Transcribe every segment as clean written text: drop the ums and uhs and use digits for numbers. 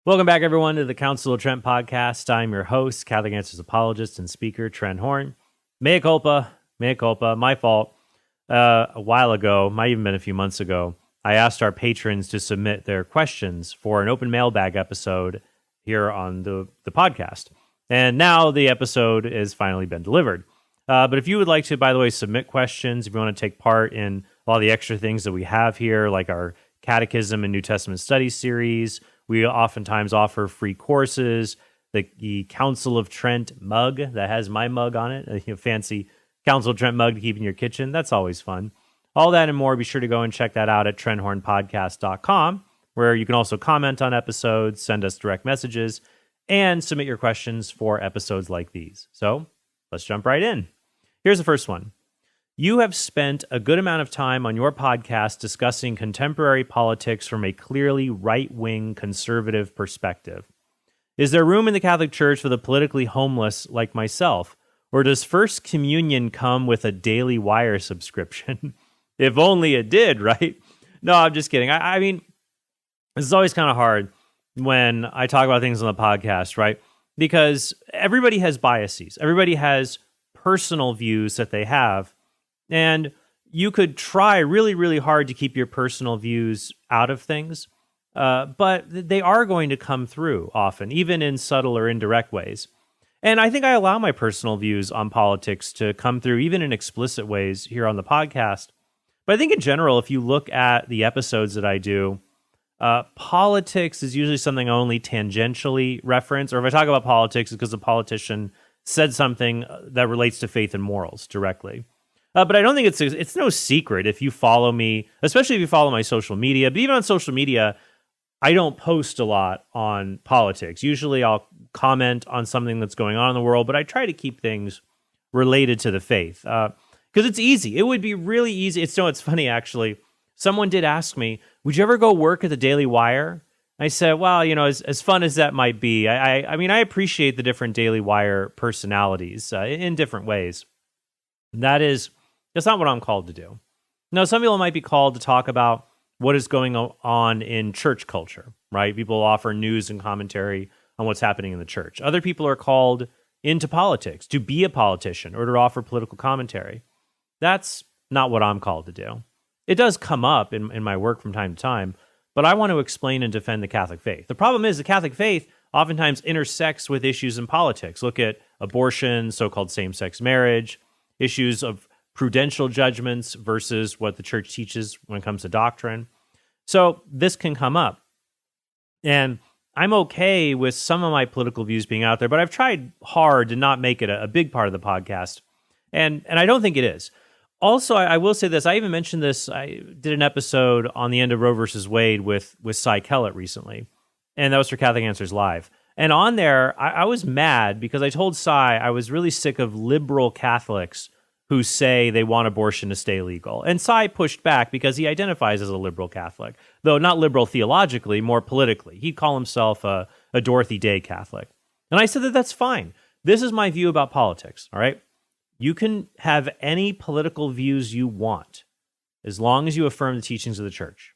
Welcome back, everyone, to the Council of Trent podcast. I'm your host, Catholic Answers apologist and speaker, Trent Horn. Mea culpa, my fault. A while ago, might even been a few months ago, I asked our patrons to submit their questions for an open mailbag episode here on the podcast. And now the episode has finally been delivered. But if you would like to, by the way, submit questions, if you want to take part in all the extra things that we have here, like our Catechism and New Testament Studies series, we oftentimes offer free courses, the Council of Trent mug that has my mug on it, a fancy Council of Trent mug to keep in your kitchen. That's always fun. All that and more, be sure to go and check that out at trenthornpodcast.com, where you can also comment on episodes, send us direct messages, and submit your questions for episodes like these. So let's jump right in. Here's the first one. You have spent a good amount of time on your podcast discussing contemporary politics from a clearly right-wing conservative perspective. Is there room in the Catholic Church for the politically homeless like myself? Or does First Communion come with a Daily Wire subscription? If only it did, right? No, I'm just kidding. I mean, this is always kind of hard when I talk about things on the podcast, right? Because everybody has biases. Everybody has personal views that they have. And you could try really, really hard to keep your personal views out of things, but they are going to come through often, even in subtle or indirect ways. And I think I allow my personal views on politics to come through, even in explicit ways here on the podcast. But I think in general, if you look at the episodes that I do, politics is usually something I only tangentially reference, or if I talk about politics, it's because a politician said something that relates to faith and morals directly. But I don't think it's no secret if you follow me, especially if you follow my social media. But even on social media, I don't post a lot on politics. Usually I'll comment on something that's going on in the world, but I try to keep things related to the faith. Because it's easy. It would be really easy. It's funny, actually. Someone did ask me, would you ever go work at the Daily Wire? I said, well, as fun as that might be, I mean, I appreciate the different Daily Wire personalities in different ways. That's not what I'm called to do. Now, some people might be called to talk about what is going on in church culture, right? People offer news and commentary on what's happening in the church. Other people are called into politics, to be a politician or to offer political commentary. That's not what I'm called to do. It does come up in my work from time to time, but I want to explain and defend the Catholic faith. The problem is the Catholic faith oftentimes intersects with issues in politics. Look at abortion, so-called same-sex marriage, issues of prudential judgments versus what the church teaches when it comes to doctrine. So this can come up. And I'm okay with some of my political views being out there, but I've tried hard to not make it a big part of the podcast. And I don't think it is. Also, I will say this. I even mentioned this. I did an episode on the end of Roe versus Wade with Cy Kellett recently. And that was for Catholic Answers Live. And on there, I was mad because I told Cy I was really sick of liberal Catholics who say they want abortion to stay legal. And Cy pushed back because he identifies as a liberal Catholic, though not liberal theologically, more politically. He'd call himself a Dorothy Day Catholic. And I said that's fine. This is my view about politics, all right? You can have any political views you want as long as you affirm the teachings of the church.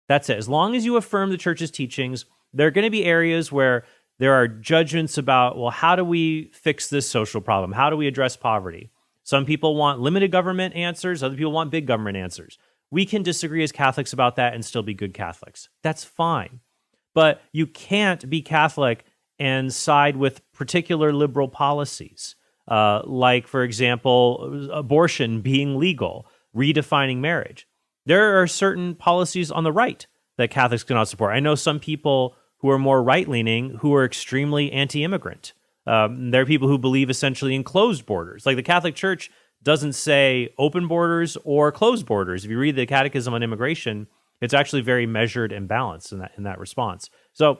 That's it. As long as you affirm the church's teachings, there are going to be areas where there are judgments about, well, how do we fix this social problem? How do we address poverty? Some people want limited government answers. Other people want big government answers. We can disagree as Catholics about that and still be good Catholics. That's fine. But you can't be Catholic and side with particular liberal policies, like, for example, abortion being legal, redefining marriage. There are certain policies on the right that Catholics cannot support. I know some people who are more right-leaning who are extremely anti-immigrant. There are people who believe essentially in closed borders. Like the Catholic Church doesn't say open borders or closed borders. If you read the Catechism on Immigration, it's actually very measured and balanced in that response. So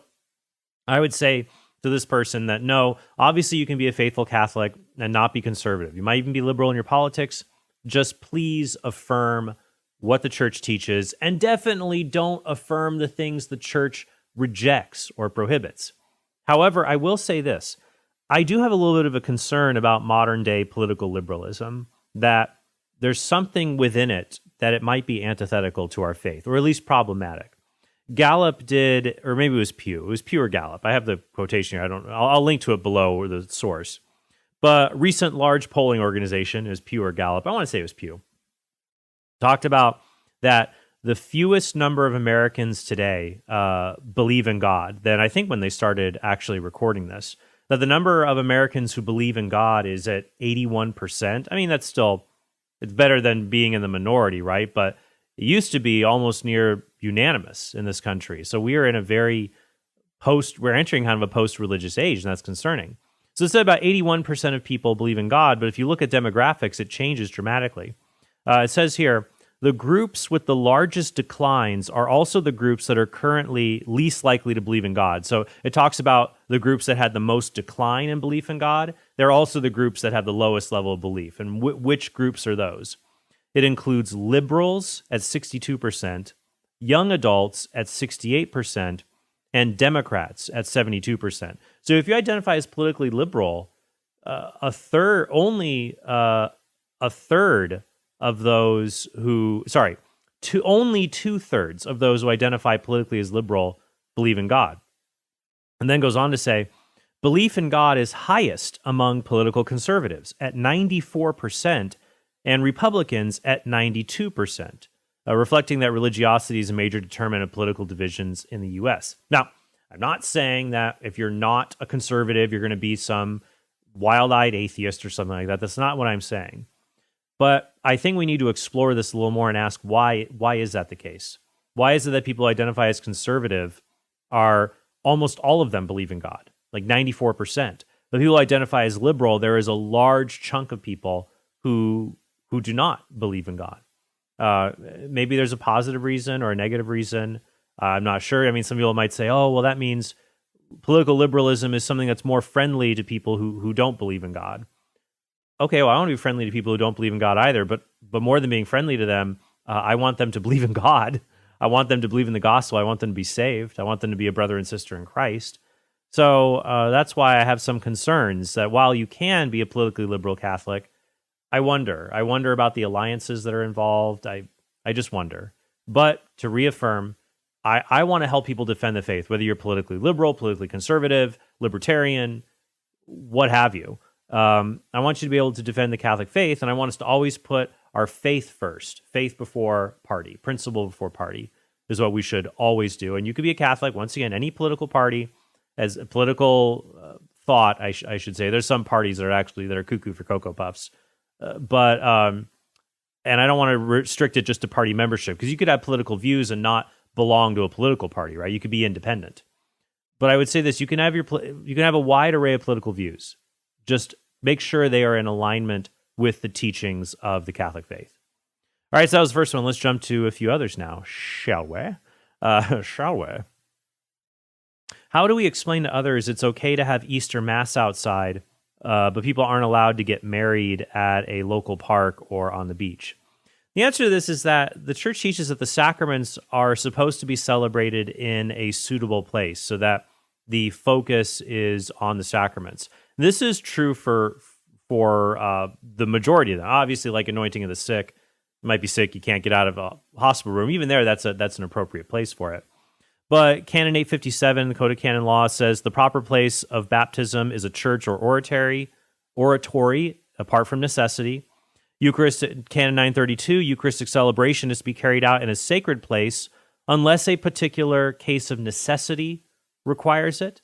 I would say to this person that no, obviously you can be a faithful Catholic and not be conservative. You might even be liberal in your politics. Just please affirm what the church teaches and definitely don't affirm the things the church rejects or prohibits. However, I will say this. I do have a little bit of a concern about modern day political liberalism, that there's something within it that it might be antithetical to our faith, or at least problematic. Gallup did, or maybe it was Pew. It was Pew or Gallup. I have the quotation here. I'll link to it below or the source. But recent large polling organization is Pew or Gallup. I want to say it was Pew. Talked about that the fewest number of Americans today believe in God than I think when they started actually recording this. That the number of Americans who believe in God is at 81%. I mean, that's still, it's better than being in the minority, right? But it used to be almost near unanimous in this country. So we are in a we're entering kind of a post-religious age, and that's concerning. So it said about 81% of people believe in God, but if you look at demographics, it changes dramatically. It says here, the groups with the largest declines are also the groups that are currently least likely to believe in God. So it talks about the groups that had the most decline in belief in God. They're also the groups that have the lowest level of belief. And which groups are those? It includes liberals at 62%, young adults at 68%, and Democrats at 72%. So if you identify as politically liberal, only a third of those only 2/3 of those who identify politically as liberal believe in God. And then goes on to say, belief in God is highest among political conservatives at 94% and Republicans at 92%, reflecting that religiosity is a major determinant of political divisions in the U.S. Now, I'm not saying that if you're not a conservative, you're going to be some wild-eyed atheist or something like that. That's not what I'm saying. But I think we need to explore this a little more and ask why is that the case? Why is it that people who identify as conservative are almost all of them believe in God, like 94%? The people who identify as liberal, there is a large chunk of people who do not believe in God. Maybe there's a positive reason or a negative reason. I'm not sure. I mean, some people might say, oh, well, that means political liberalism is something that's more friendly to people who don't believe in God. Okay, well, I want to be friendly to people who don't believe in God either, but more than being friendly to them, I want them to believe in God. I want them to believe in the gospel. I want them to be saved. I want them to be a brother and sister in Christ. So that's why I have some concerns that while you can be a politically liberal Catholic, I wonder about the alliances that are involved. I just wonder. But to reaffirm, I want to help people defend the faith, whether you're politically liberal, politically conservative, libertarian, what have you. I want you to be able to defend the Catholic faith, and I want us to always put our faith first. Faith before party. Principle before party is what we should always do. And you could be a Catholic, once again, any political party, as a political thought, I should say. There's some parties that are cuckoo for Cocoa Puffs. But and I don't want to restrict it just to party membership, because you could have political views and not belong to a political party, right? You could be independent. But I would say this, you can have a wide array of political views. Just make sure they are in alignment with the teachings of the Catholic faith. All right, so that was the first one. Let's jump to a few others now, shall we? How do we explain to others it's okay to have Easter Mass outside, but people aren't allowed to get married at a local park or on the beach? The answer to this is that the church teaches that the sacraments are supposed to be celebrated in a suitable place so that the focus is on the sacraments. This is true for the majority of them. Obviously, like anointing of the sick, you might be sick, you can't get out of a hospital room. Even there, that's an appropriate place for it. But Canon 857, the Code of Canon Law, says the proper place of baptism is a church or oratory, apart from necessity. Eucharist, Canon 932, Eucharistic celebration is to be carried out in a sacred place unless a particular case of necessity requires it.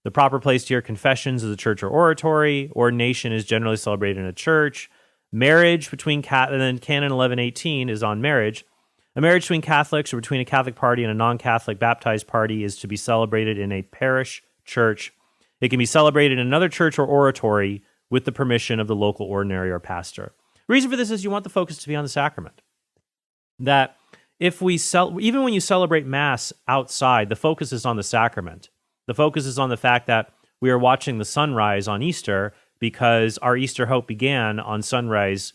The proper place to hear confessions is a church or oratory. Ordination is generally celebrated in a church. Marriage between and then Canon 1118 is on marriage. A marriage between Catholics or between a Catholic party and a non-Catholic baptized party is to be celebrated in a parish church. It can be celebrated in another church or oratory with the permission of the local ordinary or pastor. The reason for this is you want the focus to be on the sacrament. That if even when you celebrate Mass outside, the focus is on the sacrament. The focus is on the fact that we are watching the sunrise on Easter because our Easter hope began on sunrise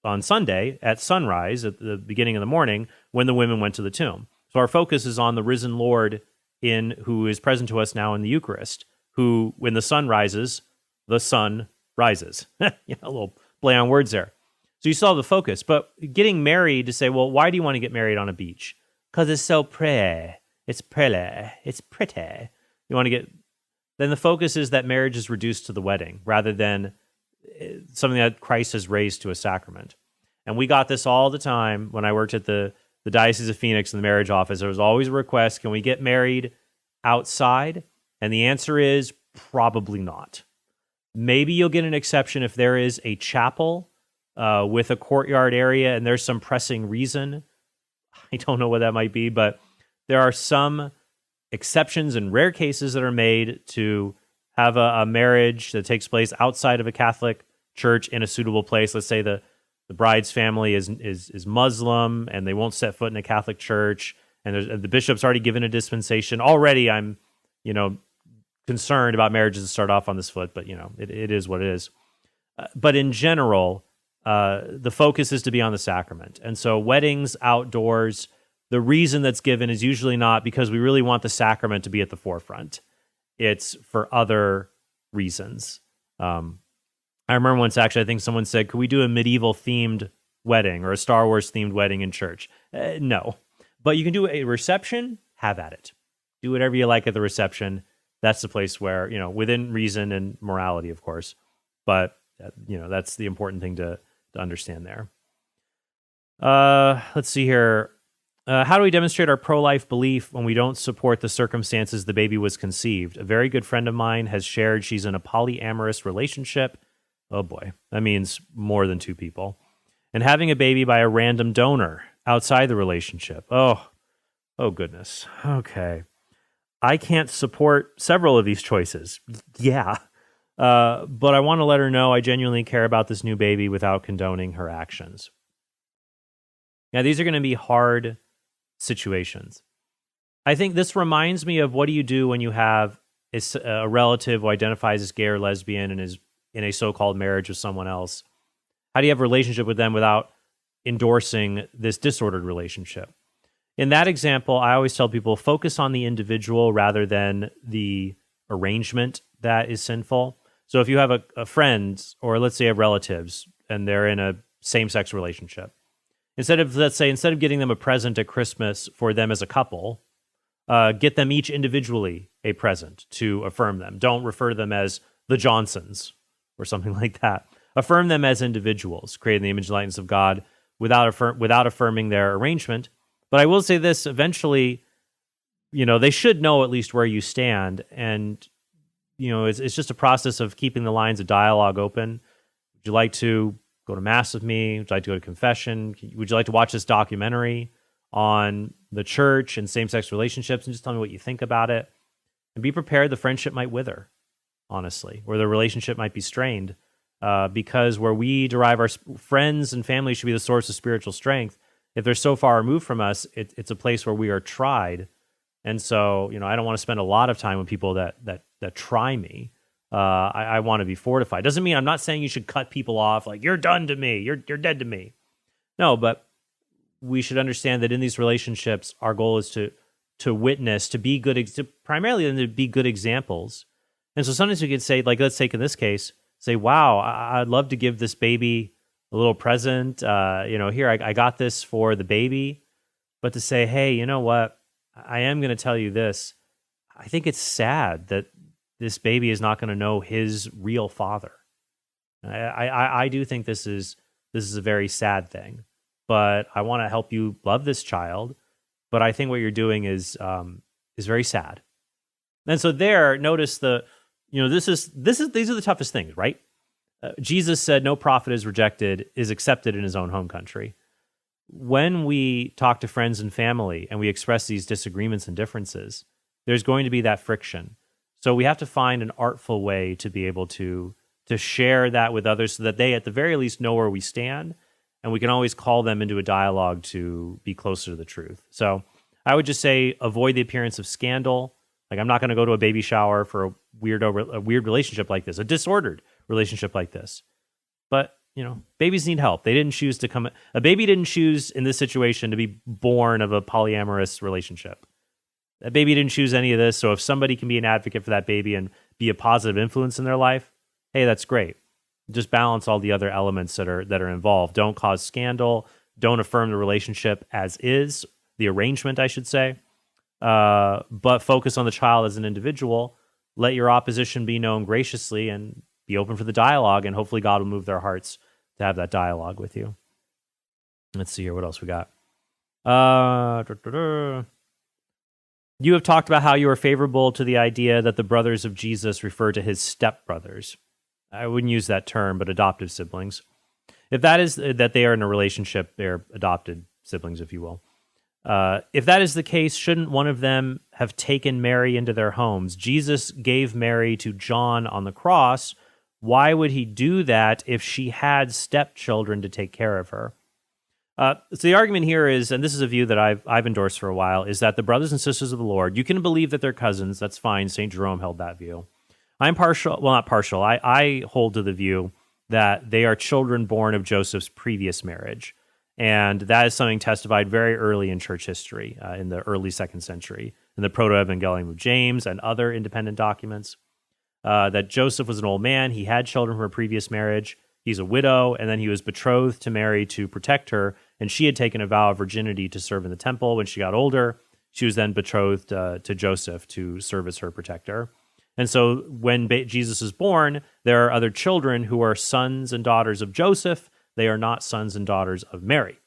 on Sunday at sunrise at the beginning of the morning when the women went to the tomb. So our focus is on the risen Lord who is present to us now in the Eucharist, who, when the sun rises, the sun rises. A little play on words there. So you still have the focus. But getting married, to say, well, why do you want to get married on a beach? Because it's so pretty. It's pretty. It's pretty. You want to get, then the focus is that marriage is reduced to the wedding rather than something that Christ has raised to a sacrament. And we got this all the time when I worked at the Diocese of Phoenix in the marriage office. There was always a request, can we get married outside? And the answer is probably not. Maybe you'll get an exception if there is a chapel with a courtyard area and there's some pressing reason. I don't know what that might be, but there are some exceptions and rare cases that are made to have a marriage that takes place outside of a Catholic church in a suitable place. Let's say the bride's family is Muslim and they won't set foot in a Catholic church, and the bishop's already given a dispensation. Already I'm, concerned about marriages to start off on this foot, but it is what it is. But in general, the focus is to be on the sacrament. And so weddings outdoors, the reason that's given is usually not because we really want the sacrament to be at the forefront. It's for other reasons. I remember once, actually, I think someone said, could we do a medieval themed wedding or a Star Wars themed wedding in church? No. But you can do a reception, have at it. Do whatever you like at the reception. That's the place where, within reason and morality, of course. But, that's the important thing to understand there. Let's see here. How do we demonstrate our pro-life belief when we don't support the circumstances the baby was conceived? A very good friend of mine has shared she's in a polyamorous relationship. Oh boy, that means more than two people. And having a baby by a random donor outside the relationship. Oh goodness. Okay. I can't support several of these choices. Yeah. But I want to let her know I genuinely care about this new baby without condoning her actions. Now, these are going to be hard situations. I think this reminds me of what do you do when you have a relative who identifies as gay or lesbian and is in a so-called marriage with someone else? How do you have a relationship with them without endorsing this disordered relationship? In that example, I always tell people focus on the individual rather than the arrangement that is sinful. So if you have a friend, or let's say you have relatives, and they're in a same-sex relationship, instead of getting them a present at Christmas for them as a couple, get them each individually a present to affirm them. Don't refer to them as the Johnsons or something like that. Affirm them as individuals, created in the image and likeness of God, without affirming their arrangement. But I will say this, eventually, they should know at least where you stand. And, it's just a process of keeping the lines of dialogue open. Would you like to go to Mass with me? Would you like to go to confession? Would you like to watch this documentary on the church and same-sex relationships? And just tell me what you think about it. And be prepared the friendship might wither, honestly, or the relationship might be strained. Because where we derive our friends and family should be the source of spiritual strength. If they're so far removed from us, it's a place where we are tried. And so, I don't want to spend a lot of time with people that try me. I want to be fortified. Doesn't mean I'm not saying you should cut people off like, you're done to me, you're dead to me. No, but we should understand that in these relationships, our goal is to witness, to be good, primarily to be good examples. And so sometimes we could say, like, let's take in this case, say, wow, I'd love to give this baby a little present, here, I got this for the baby, but to say, hey, you know what, I am going to tell you this. I think it's sad that this baby is not going to know his real father. I do think this is a very sad thing, but I want to help you love this child. But I think what you're doing is very sad. And so there, notice these are the toughest things, right? Jesus said, no prophet is accepted in his own home country. When we talk to friends and family and we express these disagreements and differences, there's going to be that friction. So we have to find an artful way to be able to share that with others so that they, at the very least, know where we stand, and we can always call them into a dialogue to be closer to the truth. So I would just say avoid the appearance of scandal. Like, I'm not going to go to a baby shower for a weird relationship like this, a disordered relationship like this. But, babies need help. They didn't choose to come. A baby didn't choose in this situation to be born of a polyamorous relationship. That baby didn't choose any of this. So if somebody can be an advocate for that baby and be a positive influence in their life, hey, that's great. Just balance all the other elements that are involved. Don't cause scandal. Don't affirm the relationship as is, the arrangement, I should say. but focus on the child as an individual. Let your opposition be known graciously and be open for the dialogue, and hopefully God will move their hearts to have that dialogue with you. Let's see here. What else we got? You have talked about how you are favorable to the idea that the brothers of Jesus refer to his stepbrothers. I wouldn't use that term, but adoptive siblings. If that is that they are in a relationship, they're adopted siblings, if you will. If that is the case, shouldn't one of them have taken Mary into their homes? Jesus gave Mary to John on the cross. Why would he do that if she had stepchildren to take care of her? So the argument here is, and this is a view that I've endorsed for a while, is that the brothers and sisters of the Lord, you can believe that they're cousins. That's fine. St. Jerome held that view. I'm partial. Well, not partial. I hold to the view that they are children born of Joseph's previous marriage. And that is something testified very early in church history, in the early 2nd century, in the Proto-Evangelium of James and other independent documents, that Joseph was an old man. He had children from a previous marriage. He's a widow, and then he was betrothed to Mary to protect her, and she had taken a vow of virginity to serve in the temple. When she got older, she was then betrothed to Joseph to serve as her protector. And so when Jesus is born, there are other children who are sons and daughters of Joseph. They are not sons and daughters of Mary.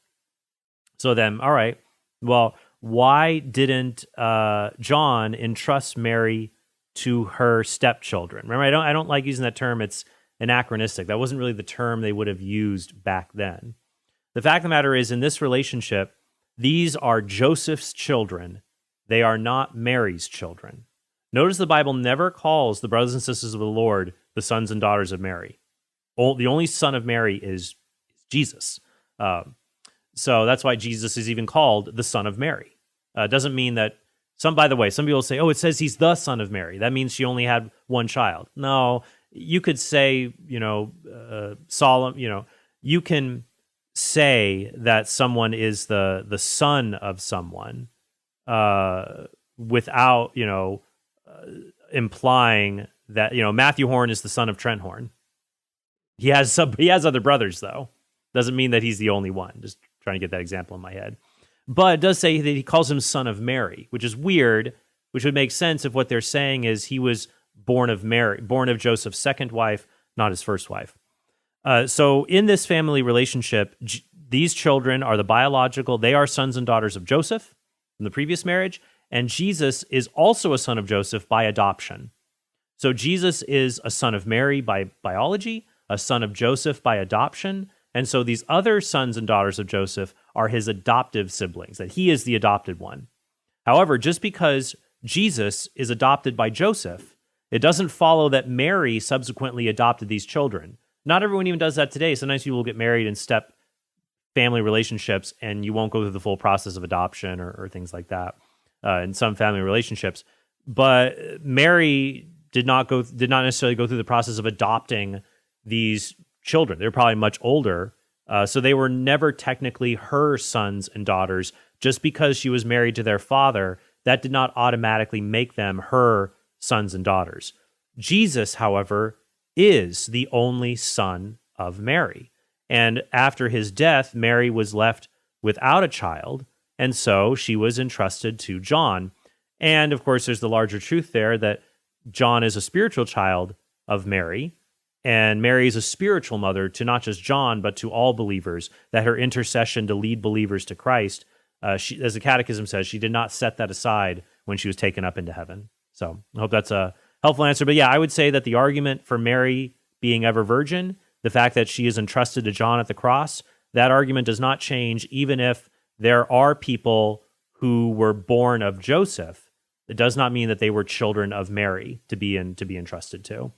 So then, all right, well, why didn't John entrust Mary to her stepchildren? Remember, I don't like using that term. It's anachronistic. That wasn't really the term they would have used back then. The fact of the matter is, in this relationship, these are Joseph's children. They are not Mary's children. Notice the Bible never calls the brothers and sisters of the Lord the sons and daughters of Mary. The only son of Mary is Jesus. So that's why Jesus is even called the son of Mary. Doesn't mean that by the way, some people say, oh, it says he's the son of Mary. That means she only had one child. No, you could say, solemn, you can say that someone is the son of someone without, implying that, Matthew Horn is the son of Trent Horn. He has other brothers, though. Doesn't mean that he's the only one. Just trying to get that example in my head. But it does say that he calls him son of Mary, which is weird, which would make sense if what they're saying is he was born of Mary, born of Joseph's second wife, not his first wife. So in this family relationship, these children are they are sons and daughters of Joseph from the previous marriage, and Jesus is also a son of Joseph by adoption. So Jesus is a son of Mary by biology, a son of Joseph by adoption, and so these other sons and daughters of Joseph are his adoptive siblings, that he is the adopted one. However, just because Jesus is adopted by Joseph, it doesn't follow that Mary subsequently adopted these children. Not everyone even does that today. Sometimes people get married in step family relationships, and you won't go through the full process of adoption or things like that in some family relationships. But Mary did not necessarily go through the process of adopting these children. They were probably much older, so they were never technically her sons and daughters. Just because she was married to their father, that did not automatically make them her sons and daughters. Jesus, however, is the only son of Mary. And after his death, Mary was left without a child, and so she was entrusted to John. And of course, there's the larger truth there that John is a spiritual child of Mary, and Mary is a spiritual mother to not just John, but to all believers, that her intercession to lead believers to Christ, she, as the Catechism says, she did not set that aside when she was taken up into heaven. So I hope that's a helpful answer. But yeah, I would say that the argument for Mary being ever virgin, the fact that she is entrusted to John at the cross, that argument does not change even if there are people who were born of Joseph. It does not mean that they were children of Mary to be entrusted to.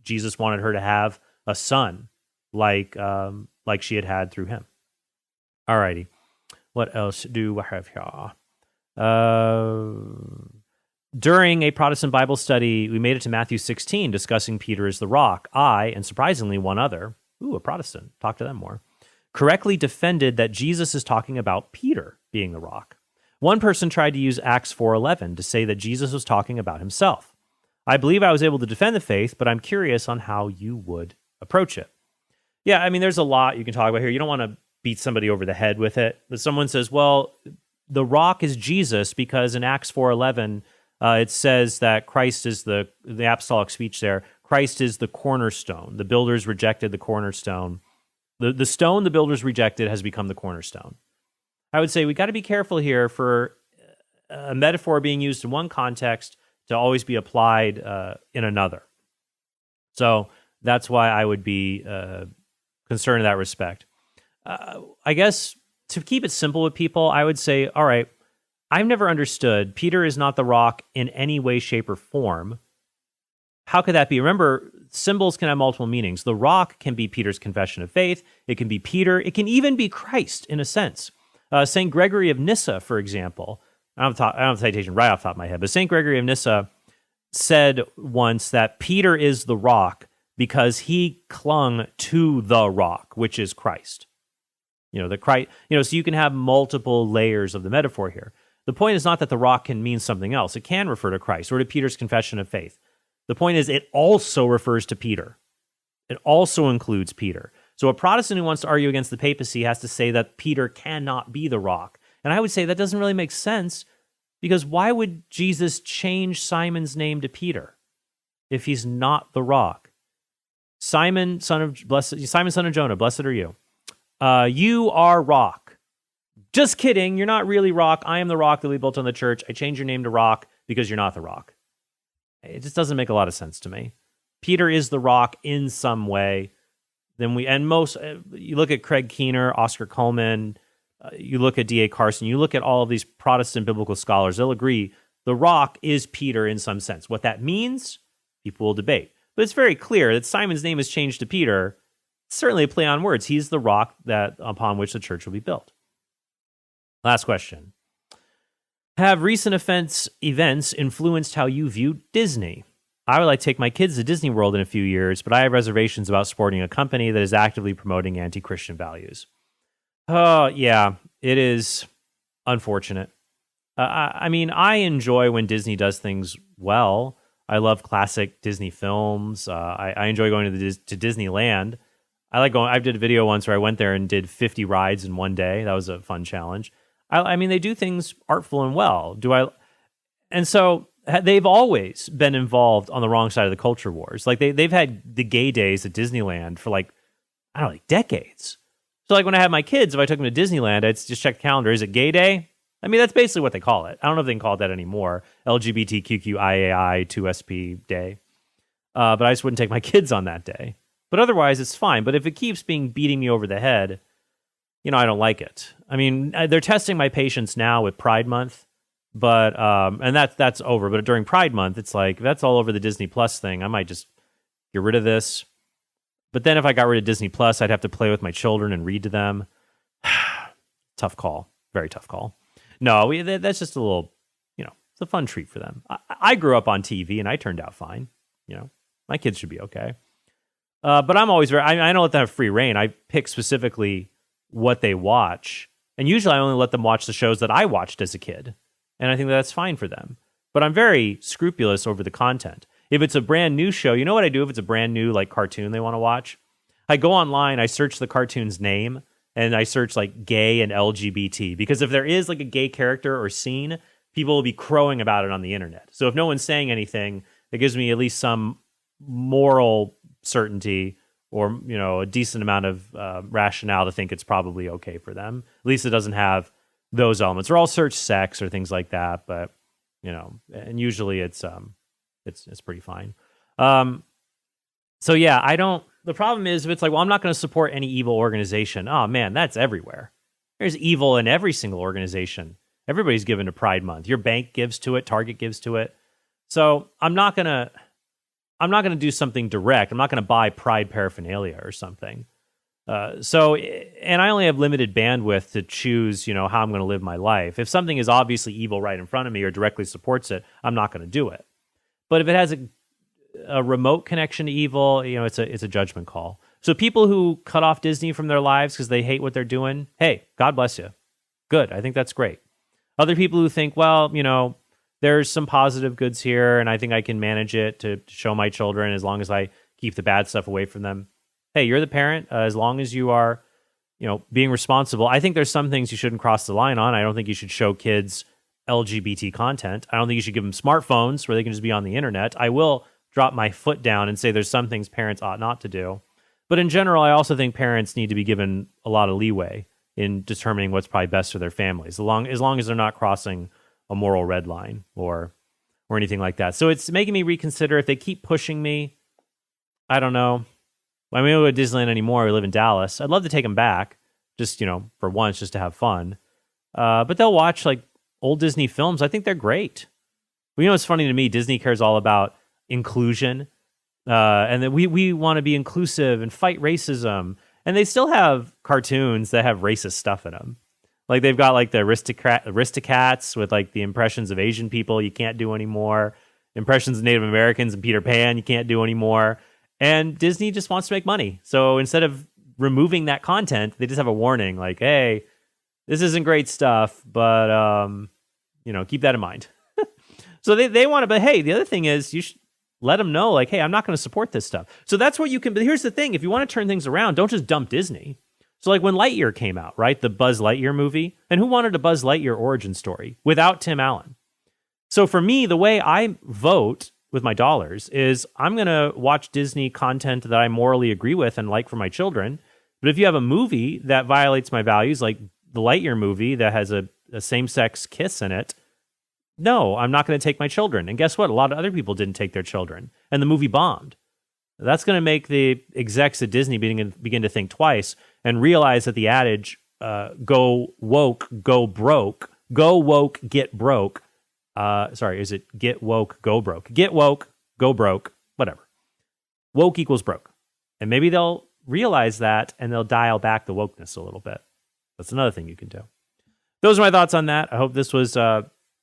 Jesus wanted her to have a son like she had through him. Alrighty. What else do I have here? During a Protestant Bible study, we made it to Matthew 16, discussing Peter as the rock. I, and surprisingly one other, a Protestant, talk to them more, correctly defended that Jesus is talking about Peter being the rock. One person tried to use Acts 4:11 to say that Jesus was talking about himself. I believe I was able to defend the faith, but I'm curious on how you would approach it. Yeah, I mean, there's a lot you can talk about here. You don't want to beat somebody over the head with it. But someone says, well, the rock is Jesus, because in Acts 4:11, it says that Christ is the apostolic speech there. Christ is the cornerstone. The builders rejected the cornerstone. The stone the builders rejected has become the cornerstone. I would say we got to be careful here for a metaphor being used in one context to always be applied in another. So that's why I would be concerned in that respect. I guess to keep it simple with people, I would say, all right, I've never understood Peter is not the rock in any way, shape, or form. How could that be? Remember, symbols can have multiple meanings. The rock can be Peter's confession of faith. It can be Peter. It can even be Christ in a sense. St. Gregory of Nyssa, for example, I don't have a citation right off the top of my head, but St. Gregory of Nyssa said once that Peter is the rock because he clung to the rock, which is Christ. So you can have multiple layers of the metaphor here. The point is not that the rock can mean something else. It can refer to Christ or to Peter's confession of faith. The point is it also refers to Peter. It also includes Peter. So a Protestant who wants to argue against the papacy has to say that Peter cannot be the rock. And I would say that doesn't really make sense, because why would Jesus change Simon's name to Peter if he's not the rock? Simon, son of Jonah, blessed are you. You are rock. Just kidding. You're not really rock. I am the rock that we built on the church. I changed your name to rock because you're not the rock. It just doesn't make a lot of sense to me. Peter is the rock in some way. You look at Craig Keener, Oscar Coleman, you look at D.A. Carson, you look at all of these Protestant biblical scholars, they'll agree the rock is Peter in some sense. What that means, people will debate. But it's very clear that Simon's name is changed to Peter. It's certainly a play on words. He's the rock upon which the church will be built. Last question. Have recent events influenced how you view Disney? I would like to take my kids to Disney World in a few years, but I have reservations about supporting a company that is actively promoting anti-Christian values. Oh, yeah, it is unfortunate. I enjoy when Disney does things well. I love classic Disney films. I enjoy going to Disneyland. I like going. I did a video once where I went there and did 50 rides in one day. That was a fun challenge. They do things artful and well. And so they've always been involved on the wrong side of the culture wars. Like they've had the gay days at Disneyland for decades. So when I had my kids, if I took them to Disneyland, I'd just check the calendar. Is it gay day? That's basically what they call it. I don't know if they can call it that anymore. LGBTQIAI 2SP day. But I just wouldn't take my kids on that day. But otherwise, it's fine. But if it keeps beating me over the head, I don't like it. They're testing my patience now with Pride Month, but and that's over. But during Pride Month, it's like that's all over the Disney Plus thing. I might just get rid of this. But then if I got rid of Disney Plus, I'd have to play with my children and read to them. Tough call. Very tough call. No, that's just a little, it's a fun treat for them. I grew up on TV and I turned out fine. My kids should be okay. But I'm always I don't let them have free reign. I pick specifically what they watch. And usually I only let them watch the shows that I watched as a kid. And I think that's fine for them. But I'm very scrupulous over the content. If it's a brand new show, you know what I do if it's a brand new cartoon they want to watch? I go online, I search the cartoon's name, and I search gay and LGBT. Because if there is a gay character or scene, people will be crowing about it on the internet. So if no one's saying anything, it gives me at least some moral certainty or a decent amount of rationale to think it's probably okay for them. At least it doesn't have those elements. Or I'll search sex or things like that, but and usually it's pretty fine. So yeah, I don't. The problem is if it's I'm not going to support any evil organization. Oh man, that's everywhere. There's evil in every single organization. Everybody's given to Pride Month. Your bank gives to it. Target gives to it. So I'm not gonna do something direct. I'm not gonna buy Pride paraphernalia or something. And I only have limited bandwidth to choose, how I'm going to live my life. If something is obviously evil right in front of me or directly supports it, I'm not going to do it. But if it has a remote connection to evil, it's a judgment call. So people who cut off Disney from their lives because they hate what they're doing, hey, God bless you. Good. I think that's great. Other people who think, well, there's some positive goods here, and I think I can manage it to show my children as long as I keep the bad stuff away from them. Hey, you're the parent. As long as you are, being responsible. I think there's some things you shouldn't cross the line on. I don't think you should show kids LGBT content. I don't think you should give them smartphones where they can just be on the internet. I will drop my foot down and say there's some things parents ought not to do. But in general, I also think parents need to be given a lot of leeway in determining what's probably best for their families, as long as they're not crossing a moral red line or anything like that. So it's making me reconsider. If they keep pushing me, I don't know. I mean, we don't go to Disneyland anymore. We live in Dallas. I'd love to take them back, just, for once, just to have fun. But they'll watch like old Disney films. I think they're great. Well, it's funny to me. Disney cares all about inclusion, and that we want to be inclusive and fight racism. And they still have cartoons that have racist stuff in them. Like they've got like the Aristocats with like the impressions of Asian people you can't do anymore. Impressions of Native Americans and Peter Pan you can't do anymore. And Disney just wants to make money. So instead of removing that content, they just have a warning like, hey, this isn't great stuff, but keep that in mind. So they want to, but hey, the other thing is you should let them know like, hey, I'm not going to support this stuff. So that's what you can, but here's the thing. If you want to turn things around, don't just dump Disney. So like when Lightyear came out, right? The Buzz Lightyear movie. And who wanted a Buzz Lightyear origin story without Tim Allen? So for me, the way I vote with my dollars is I'm going to watch Disney content that I morally agree with and like for my children. But if you have a movie that violates my values, like the Lightyear movie that has a same-sex kiss in it, no, I'm not going to take my children. And guess what? A lot of other people didn't take their children. And the movie bombed. That's going to make the execs at Disney begin to think twice and realize that the adage, go woke, go broke, go woke, get broke. Is it get woke, go broke? Get woke, go broke, whatever. Woke equals broke. And maybe they'll realize that and they'll dial back the wokeness a little bit. That's another thing you can do. Those are my thoughts on that. I hope this was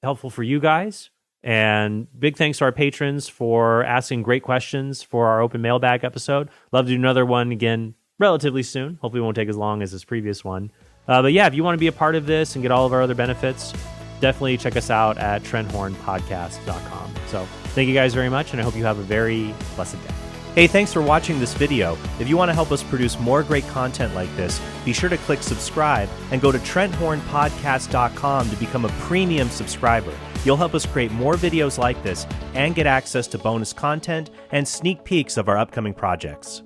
helpful for you guys. And big thanks to our patrons for asking great questions for our open mailbag episode. Love to do another one again relatively soon. Hopefully it won't take as long as this previous one. But yeah, if you want to be a part of this and get all of our other benefits, definitely check us out at TrentHornPodcast.com. So thank you guys very much, and I hope you have a very blessed day. Hey, thanks for watching this video. If you want to help us produce more great content like this, be sure to click subscribe and go to TrentHornPodcast.com to become a premium subscriber. You'll help us create more videos like this and get access to bonus content and sneak peeks of our upcoming projects.